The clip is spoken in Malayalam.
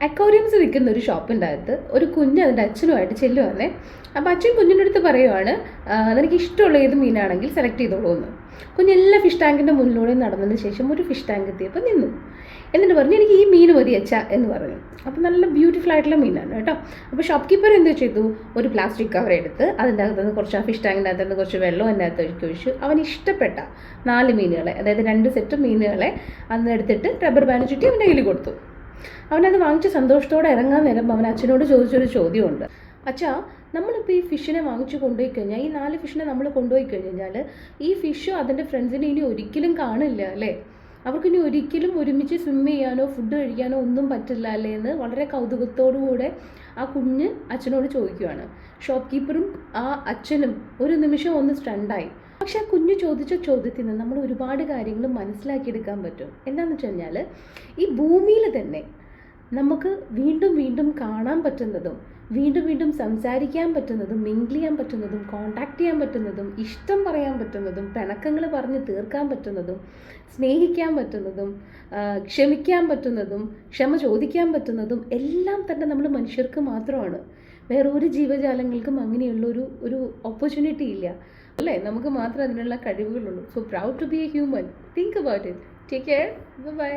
അക്വേറിയംസ് വിൽക്കുന്ന ഒരു ഷോപ്പിൻ്റെ അകത്ത് ഒരു കുഞ്ഞ് അതിൻ്റെ അച്ഛനുമായിട്ട് ചെല്ലുവാന്നേ. അപ്പോൾ അച്ഛൻ കുഞ്ഞിൻ്റെ അടുത്ത് പറയുവാണ്, നിനക്ക് ഇഷ്ടമുള്ള ഏത് മീനാണെങ്കിൽ സെലക്ട് ചെയ്തോളൂ എന്ന്. കുഞ്ഞെല്ലാം ഫിഷ് ടാങ്കിൻ്റെ മുന്നിലൂടെ നടന്നതിന് ശേഷം ഒരു ഫിഷ് ടാങ്ക് എത്തിയപ്പോൾ നിന്നു. എന്നിട്ട് പറഞ്ഞു, എനിക്ക് ഈ മീൻ മതി അച്ഛ എന്ന് പറഞ്ഞു. അപ്പോൾ നല്ല ബ്യൂട്ടിഫുൾ ആയിട്ടുള്ള മീനാണ് കേട്ടോ. അപ്പോൾ ഷോപ്പ് കീപ്പർ എന്ത് ചെയ്തു, ഒരു പ്ലാസ്റ്റിക് കവർ എടുത്ത് അതിൻ്റെ അകത്തുനിന്ന് കുറച്ച് ആ ഫിഷ് ടാങ്കിൻ്റെ അകത്തുനിന്ന് കുറച്ച് വെള്ളം അതിൻ്റെ അകത്ത് ഒഴിച്ച് അവന് ഇഷ്ടപ്പെട്ട 4 മീനുകളെ, അതായത് 2 സെറ്റ് മീനുകളെ അന്നെടുത്തിട്ട് റബ്ബർ ബാൻഡ് ചുറ്റി അവൻ്റെ കയ്യിൽ കൊടുത്തു. അവനത് വാങ്ങിച്ച് സന്തോഷത്തോടെ ഇറങ്ങാൻ നേരം അവൻ അച്ഛനോട് ചോദിച്ചൊരു ചോദ്യമുണ്ട്. അച്ഛാ, നമ്മളിപ്പോൾ ഈ ഫിഷിനെ വാങ്ങിച്ച് കൊണ്ടുപോയി കഴിഞ്ഞാൽ, ഈ 4 ഫിഷിനെ നമ്മൾ കൊണ്ടുപോയി കഴിഞ്ഞാൽ ഈ ഫിഷ് അതിൻ്റെ ഫ്രണ്ട്സിനെ ഇനി ഒരിക്കലും കാണില്ല അല്ലേ? അവർക്കിനി ഒരിക്കലും ഒരുമിച്ച് സ്വിം ചെയ്യാനോ ഫുഡ് കഴിക്കാനോ ഒന്നും പറ്റില്ല അല്ലേ എന്ന് വളരെ കൗതുകത്തോടുകൂടെ ആ കുഞ്ഞ് അച്ഛനോട് ചോദിക്കുകയാണ്. ഷോപ്പ് കീപ്പറും ആ അച്ഛനും ഒരു നിമിഷം ഒന്ന് സ്റ്റണ്ടായി. പക്ഷെ ആ കുഞ്ഞ് ചോദിച്ച ചോദ്യത്തിൽ നിന്ന് നമ്മൾ ഒരുപാട് കാര്യങ്ങൾ മനസ്സിലാക്കിയെടുക്കാൻ പറ്റും. എന്താണെന്ന് വെച്ച് കഴിഞ്ഞാൽ, ഈ ഭൂമിയിൽ തന്നെ നമുക്ക് വീണ്ടും വീണ്ടും കാണാൻ പറ്റുന്നതും വീണ്ടും വീണ്ടും സംസാരിക്കാൻ പറ്റുന്നതും മിങ്കിൾ ചെയ്യാൻ പറ്റുന്നതും കോണ്ടാക്ട് ചെയ്യാൻ പറ്റുന്നതും ഇഷ്ടം പറയാൻ പറ്റുന്നതും പിണക്കങ്ങൾ പറഞ്ഞ് തീർക്കാൻ പറ്റുന്നതും സ്നേഹിക്കാൻ പറ്റുന്നതും ക്ഷമിക്കാൻ പറ്റുന്നതും ക്ഷമ ചോദിക്കാൻ പറ്റുന്നതും എല്ലാം തന്നെ നമ്മൾ മനുഷ്യർക്ക് മാത്രമാണ്. വേറെ ഒരു ജീവജാലങ്ങൾക്കും അങ്ങനെയുള്ളൊരു ഓപ്പർച്യൂണിറ്റി ഇല്ല അല്ലേ? നമുക്ക് മാത്രമേ അതിനുള്ള കഴിവുകളുള്ളൂ. So proud to be a human. Think about it. Take care. By.